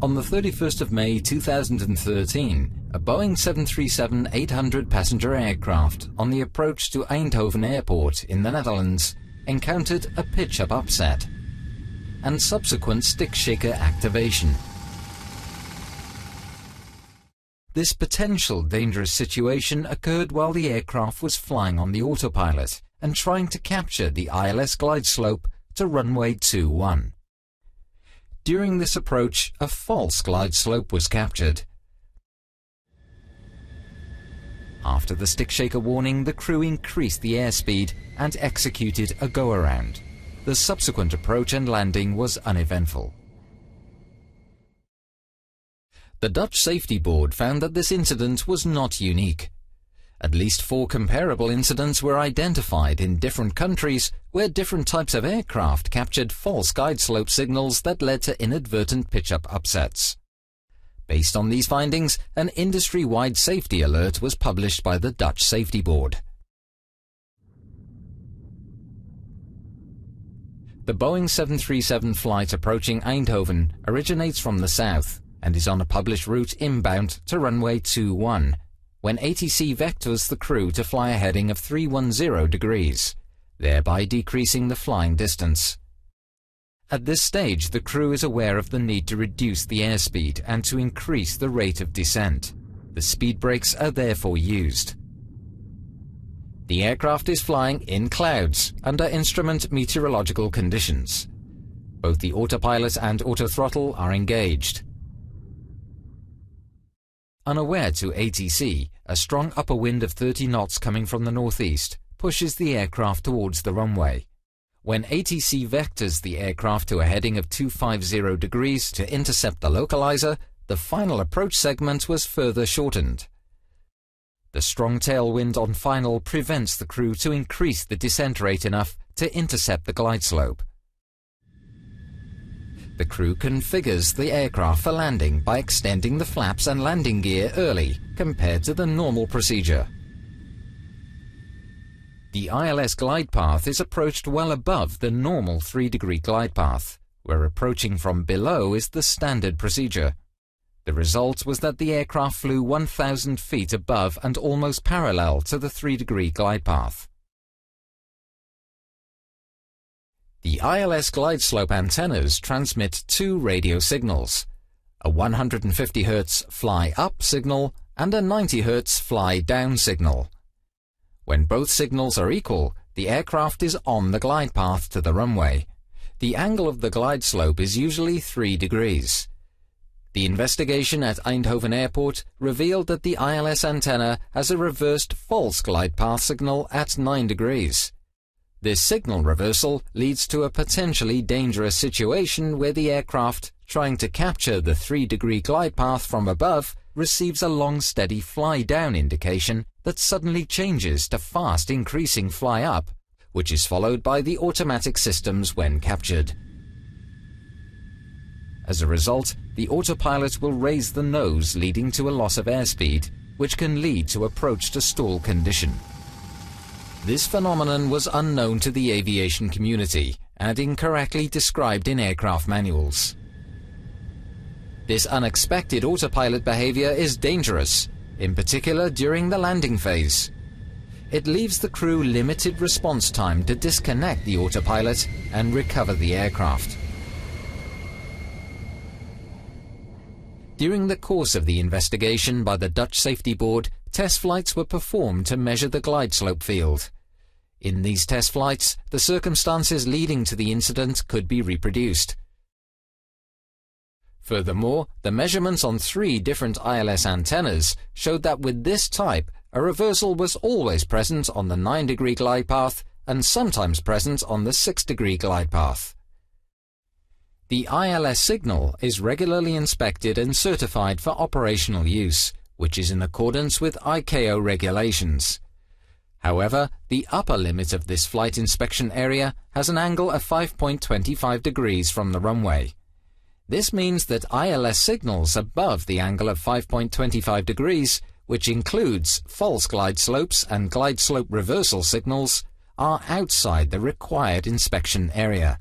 On the 31st of May 2013, a Boeing 737-800 passenger aircraft on the approach to Eindhoven Airport in the Netherlands encountered a pitch-up upset and subsequent stick shaker activation. This potential dangerous situation occurred while the aircraft was flying on the autopilot and trying to capture the ILS glide slope to runway 21. During this approach, a false glide slope was captured. After the stick shaker warning, the crew increased the airspeed and executed a go-around. The subsequent approach and landing was uneventful. The Dutch Safety Board found that this incident was not unique. At least 4 comparable incidents were identified in different countries where different types of aircraft captured false glide slope signals that led to inadvertent pitch-up upsets. Based on these findings, an industry-wide safety alert was published by the Dutch Safety Board. The Boeing 737 flight approaching Eindhoven originates from the south and is on a published route inbound to runway 21, when ATC vectors the crew to fly a heading of 310 degrees, thereby decreasing the flying distance. At this stage, the crew is aware of the need to reduce the airspeed and to increase the rate of descent. The speed brakes are therefore used. The aircraft is flying in clouds under instrument meteorological conditions. Both the autopilot and autothrottle are engaged. Unaware to ATC, a strong upper wind of 30 knots coming from the northeast pushes the aircraft towards the runway. When ATC vectors the aircraft to a heading of 250 degrees to intercept the localizer, the final approach segment was further shortened. The strong tailwind on final prevents the crew to increase the descent rate enough to intercept the glide slope. The crew configures the aircraft for landing by extending the flaps and landing gear early compared to the normal procedure. The ILS glide path is approached well above the normal 3-degree glide path, where approaching from below is the standard procedure. The result was that the aircraft flew 1,000 feet above and almost parallel to the 3-degree glide path. The ILS glide slope antennas transmit 2 radio signals, a 150 Hz fly up signal and a 90 Hz fly down signal. When both signals are equal, the aircraft is on the glide path to the runway. The angle of the glide slope is usually 3 degrees. The investigation at Eindhoven Airport revealed that the ILS antenna has a reversed false glide path signal at 9 degrees. This signal reversal leads to a potentially dangerous situation where the aircraft, trying to capture the 3-degree glide path from above, receives a long steady fly-down indication that suddenly changes to fast increasing fly-up, which is followed by the automatic systems when captured. As a result, the autopilot will raise the nose, leading to a loss of airspeed, which can lead to approach to stall condition. This phenomenon was unknown to the aviation community and incorrectly described in aircraft manuals. This unexpected autopilot behavior is dangerous, in particular during the landing phase. It leaves the crew limited response time to disconnect the autopilot and recover the aircraft. During the course of the investigation by the Dutch Safety Board, test flights were performed to measure the glide slope field. In these test flights, the circumstances leading to the incident could be reproduced. Furthermore, the measurements on 3 different ILS antennas showed that with this type, a reversal was always present on the 9-degree glide path and sometimes present on the 6-degree glide path. The ILS signal is regularly inspected and certified for operational use, which is in accordance with ICAO regulations. However, the upper limit of this flight inspection area has an angle of 5.25 degrees from the runway. This means that ILS signals above the angle of 5.25 degrees, which includes false glide slopes and glide slope reversal signals, are outside the required inspection area.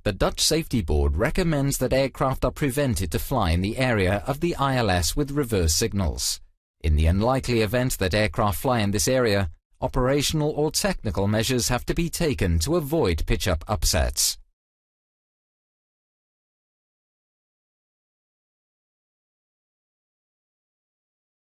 The Dutch Safety Board recommends that aircraft are prevented to fly in the area of the ILS with reverse signals. In the unlikely event that aircraft fly in this area, operational or technical measures have to be taken to avoid pitch-up upsets.